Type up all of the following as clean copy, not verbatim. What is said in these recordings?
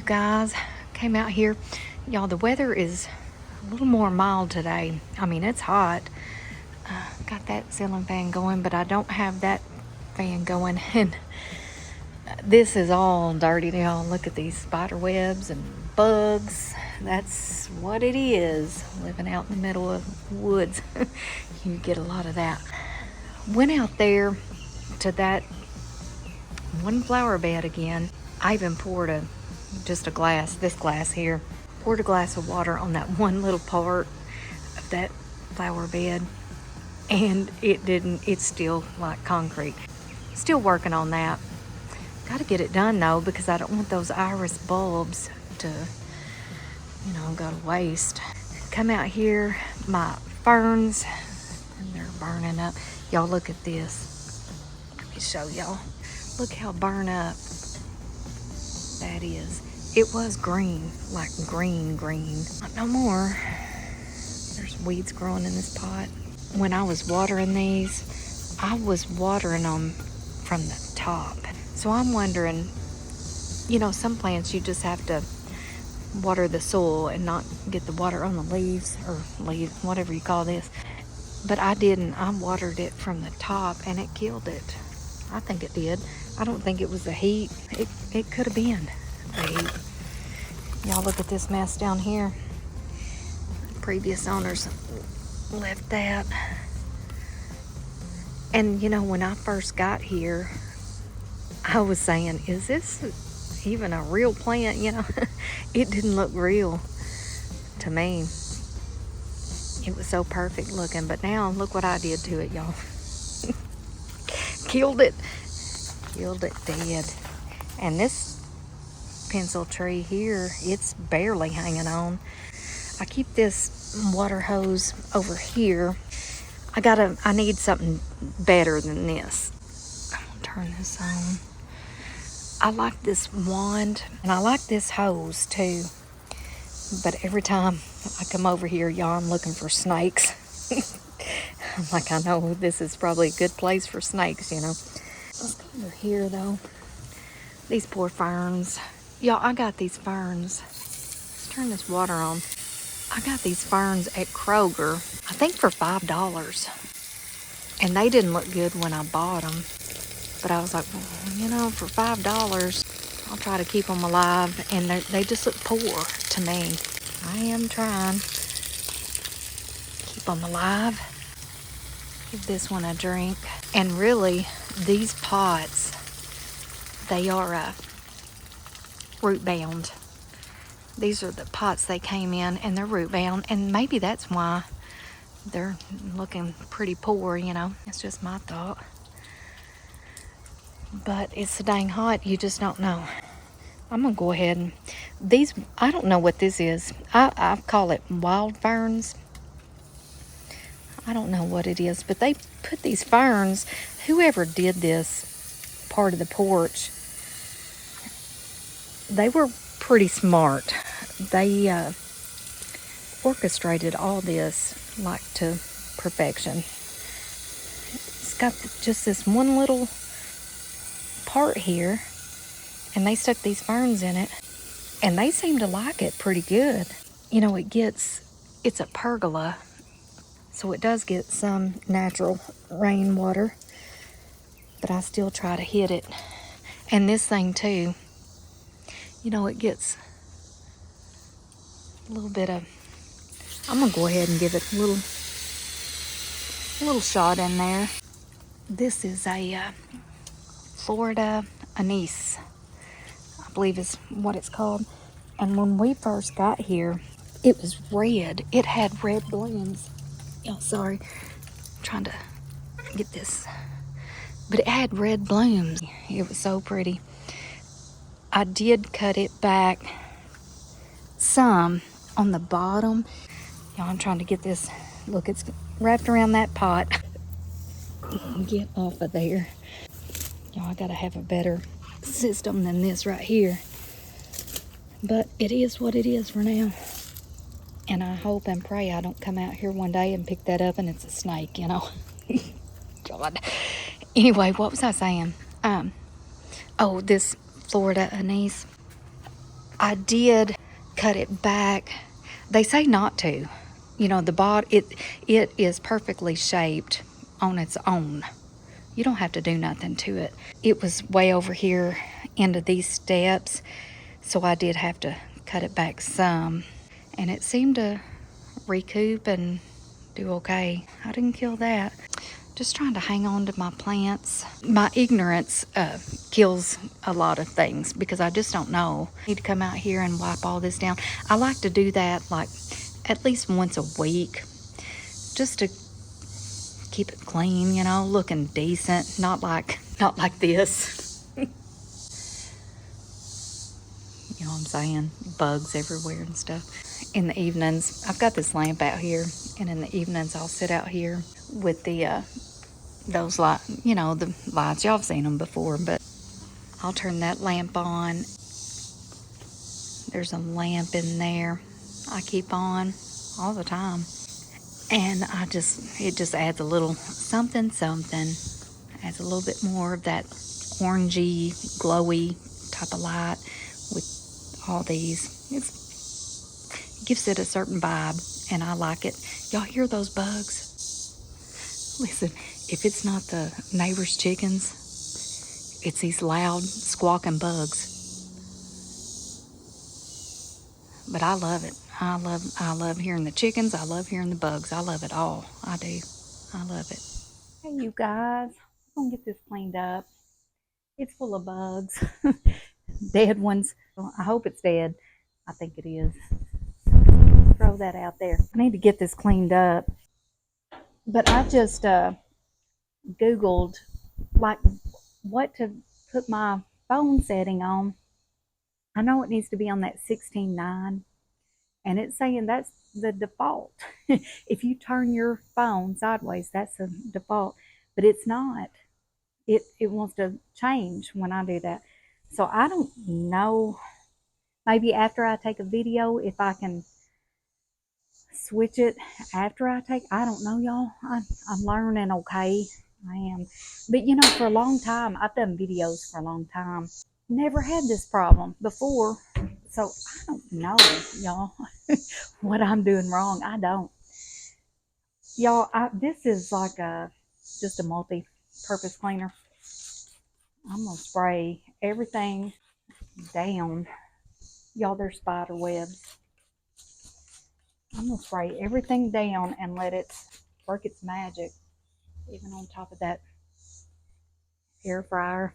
you guys. Came out here. Y'all, the weather is a little more mild today. I mean, it's hot. Got that ceiling fan going, but I don't have that fan going. And this is all dirty, y'all. Look at these spider webs and bugs. That's what it is, living out in the middle of woods. You get a lot of that. Went out there to that one flower bed again. I even poured just a glass, this glass here, poured a glass of water on that one little part of that flower bed, and it's still like concrete. Still working on that. Got to get it done though, because I don't want those iris bulbs to, go to waste. Come out here, my ferns, and they're burning up. Y'all look at this. Let me show y'all. Look how burned up that is. It was green, like green. Not no more. There's weeds growing in this pot. When I was watering these, I was watering them from the top. So I'm wondering, some plants you just have to water the soil and not get the water on the leaves, or whatever you call this. But I didn't. I watered it from the top and it killed it. I think it did. I don't think it was the heat. It could have been the heat. Y'all look at this mess down here. Previous owners left that. And when I first got here, I was saying, is this even a real plant? It didn't look real to me. It was so perfect looking, but now look what I did to it, y'all. Killed it dead. And this pencil tree here, it's barely hanging on. I keep this water hose over here. I need something better than this. I'm gonna turn this on. I like this wand, and I like this hose too. But every time I come over here, y'all, I'm looking for snakes. I'm like, I know this is probably a good place for snakes, Let's go over here, though. These poor ferns. Y'all, I got these ferns. Let's turn this water on. I got these ferns at Kroger, I think for $5. And they didn't look good when I bought them. But I was like, well, for $5, I'll try to keep them alive. And they just look poor to me. I am trying to keep them alive. Give this one a drink. And really, these pots, they are root bound. These are the pots they came in, and they're root bound. And maybe that's why they're looking pretty poor, It's just my thought. But it's so dang hot, you just don't know. I'm going to go ahead and... I don't know what this is. I call it wild ferns. I don't know what it is, but they put these ferns... Whoever did this part of the porch, they were pretty smart. They orchestrated all this, like, to perfection. It's got just this one little part here, and they stuck these ferns in it, and they seem to like it pretty good. It's a pergola, so it does get some natural rainwater, but I still try to hit it. And this thing too, it gets a little bit of... I'm gonna go ahead and give it a little shot in there. This is a Florida anise, I believe is what it's called. And when we first got here, it was red. It had red blooms. Oh, sorry. I'm trying to get this. But it had red blooms. It was so pretty. I did cut it back some on the bottom. Y'all, I'm trying to get this. Look, it's wrapped around that pot. Get off of there. Y'all, I gotta have a better system than this right here. But it is what it is for now. And I hope and pray I don't come out here one day and pick that up and it's a snake, God. Anyway, what was I saying? This Florida anise. I did cut it back. They say not to. You know, it is perfectly shaped on its own. You don't have to do nothing to it. It was way over here into these steps, so I did have to cut it back some. And it seemed to recoup and do okay. I didn't kill that. Just trying to hang on to my plants. My ignorance kills a lot of things because I just don't know. I need to come out here and wipe all this down. I like to do that like at least once a week just to keep it clean, you know, looking decent, not like this. You know what I'm saying? Bugs everywhere and stuff. In the evenings, I've got this lamp out here, and in the evenings I'll sit out here with the those light, you know, the lights. Y'all have seen them before, but I'll turn that lamp on. There's a lamp in there I keep on all the time, and it just adds a little something, adds a little bit more of that orangey, glowy type of light with all these. It gives it a certain vibe, and I like it. Y'all hear those bugs? Listen, if it's not the neighbor's chickens, it's these loud squawking bugs. But I love it. I love hearing the chickens. I love hearing the bugs. I love it all. I do. I love it. Hey, you guys. I'm gonna get this cleaned up. It's full of bugs. Dead ones. Well, I hope it's dead. I think it is. Throw that out there. I need to get this cleaned up. But I just Googled like what to put my phone setting on. I know it needs to be on that 16:9, and it's saying that's the default. If you turn your phone sideways, that's the default, but it's not. It wants to change when I do that. So I don't know. Maybe after I take a video, if I can switch it after I don't know, y'all. I'm learning, okay? I am. But you know, for a long time, I've done videos for a long time. Never had this problem before. So I don't know, y'all, what I'm doing wrong. I don't. Y'all, this is like just a multi-purpose cleaner. I'm going to spray everything down. Y'all, there's spider webs. I'm going to spray everything down and let it work its magic, even on top of that air fryer.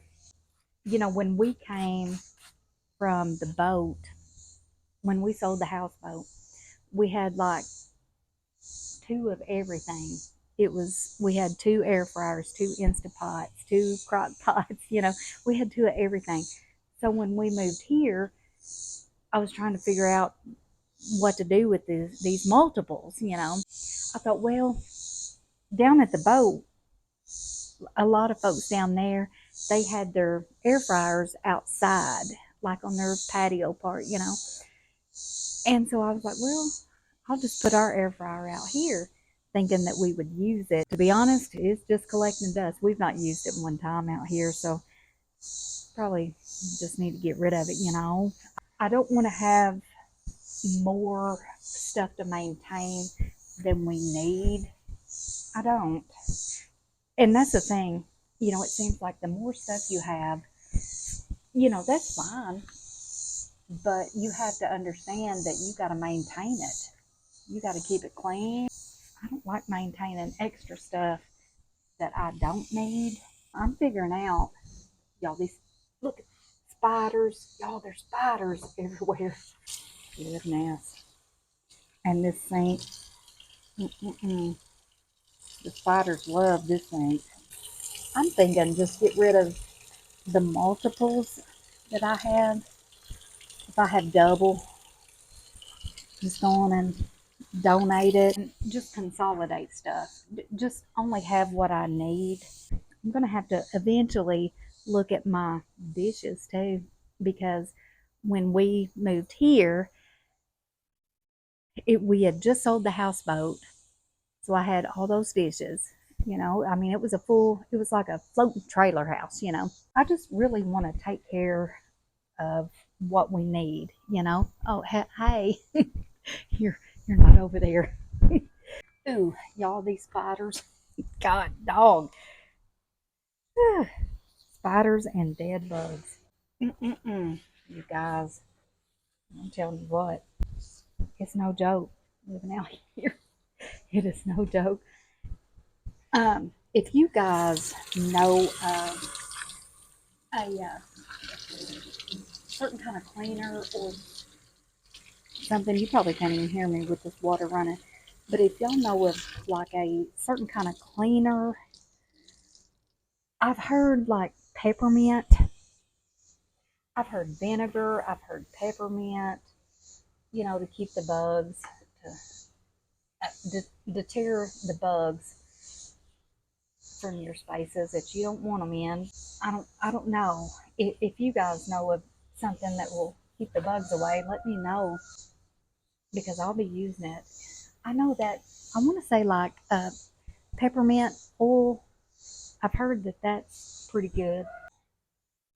You know, when we came from the boat, when we sold the houseboat, we had like two of everything. We had two air fryers, two Instapots, two crock pots, you know, we had two of everything. So when we moved here, I was trying to figure out what to do with these multiples, you know. I thought, well, down at the boat, a lot of folks down there, they had their air fryers outside, like on their patio part, you know. And so I was like, well, I'll just put our air fryer out here, thinking that we would use it. To be honest, it's just collecting dust. We've not used it one time out here, so probably just need to get rid of it, you know. I don't want to have more stuff to maintain than we need. I don't. And that's the thing, you know, it seems like the more stuff you have, you know, that's fine. But you have to understand that you got to maintain it. You got to keep it clean. I don't like maintaining extra stuff that I don't need. I'm figuring out, y'all, look, spiders. Y'all, there's spiders everywhere. Goodness. And this sink, the spiders love this sink. I'm thinking just get rid of the multiples that I have. If I have double, just go on and donate it and just consolidate stuff. Just only have what I need. I'm going to have to eventually look at my dishes too, because when we moved here, we had just sold the houseboat, so I had all those dishes. You know, I mean, it was like a floating trailer house, you know. I just really want to take care of what we need, you know. Oh, hey, you're not over there. Ooh, y'all, these spiders. God, dog. Spiders and dead bugs. Mm-mm-mm. You guys, I'm telling you what, it's no joke living out here. It is no joke. If you guys know a certain kind of cleaner or something, you probably can't even hear me with this water running. But if y'all know of like a certain kind of cleaner, I've heard like peppermint, I've heard vinegar, I've heard peppermint, you know, to keep the bugs, to deter the bugs from your spaces that you don't want them in. I don't know. If you guys know of something that will keep the bugs away, let me know because I'll be using it. I know that I want to say like peppermint oil. I've heard that that's pretty good.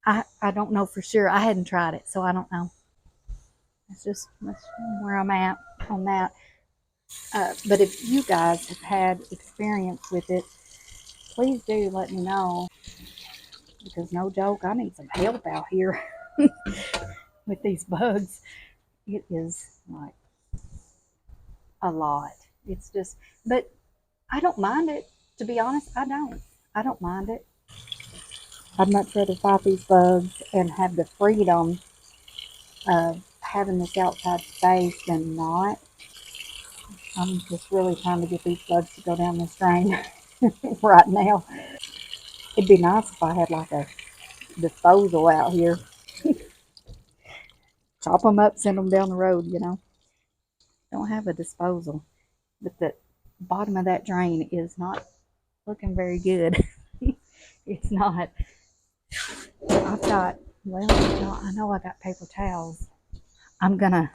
I don't know for sure. I hadn't tried it, so I don't know. That's where I'm at on that. But if you guys have had experience with it, please do let me know because no joke, I need some help out here with these bugs. It is like a lot. It's just, but I don't mind it. To be honest, I don't. I don't mind it. I'd much rather fight these bugs and have the freedom of having this outside space than not. I'm just really trying to get these bugs to go down this drain right now. It'd be nice if I had like a disposal out here. Chop them up, send them down the road, you know. Don't have a disposal. But the bottom of that drain is not looking very good. It's not. I've got, well, I know I got paper towels. I'm gonna,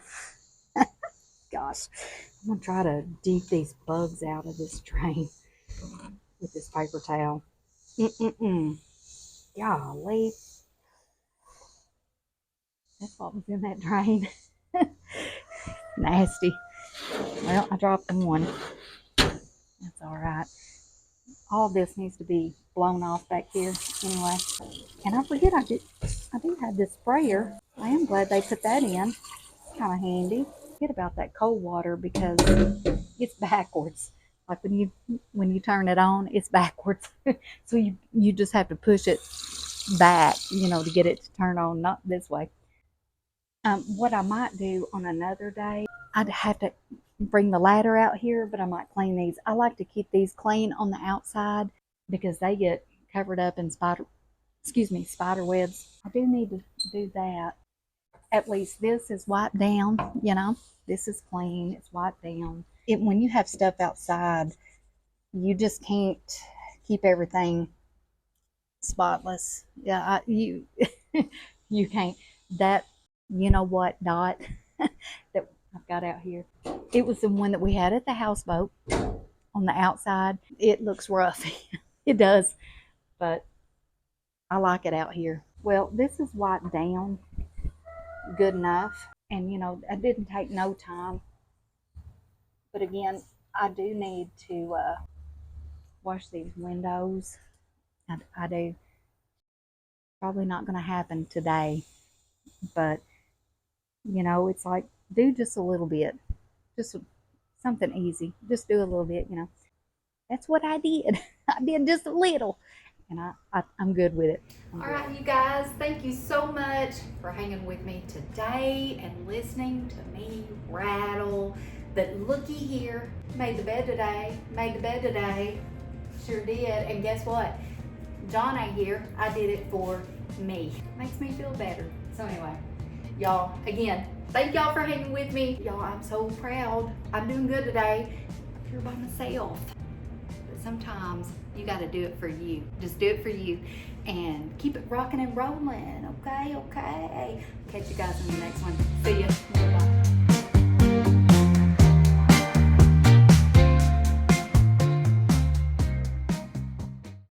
gosh, I'm gonna try to dig these bugs out of this drain with this paper towel. Mm-mm-mm. Golly. That's what was in that drain. Nasty. Well, I dropped one. That's all right. All this needs to be blown off back here anyway. And I forget I do have this sprayer. I am glad they put that in. It's kind of handy. Forget about that cold water because it's backwards. Like when you turn it on, it's backwards. So you just have to push it back, you know, to get it to turn on, not this way. What I might do on another day, I'd have to bring the ladder out here, but I might clean these. I like to keep these clean on the outside because they get covered up in spider webs. I do need to do that. At least this is wiped down, you know. This is clean, it's wiped down. When you have stuff outside, you just can't keep everything spotless. Yeah, you you can't. That, you know what, Dot, that I've got out here. It was the one that we had at the houseboat on the outside. It looks rough. It does, but I like it out here. Well, this is wiped down good enough. And, you know, it didn't take no time. But again, I do need to wash these windows. I do. Probably not going to happen today. But, you know, it's like, do just a little bit. Just something easy. Just do a little bit, you know. That's what I did. I did just a little. And I'm good with it. All right, you guys, thank you so much for hanging with me today and listening to me rattle. But looky here, made the bed today, sure did. And guess what? John ain't here. I did it for me. Makes me feel better. So anyway, y'all, again, thank y'all for hanging with me. Y'all, I'm so proud. I'm doing good today. I'm here by myself. But sometimes you got to do it for you. Just do it for you and keep it rocking and rolling. Okay. Catch you guys in the next one. See ya. Bye.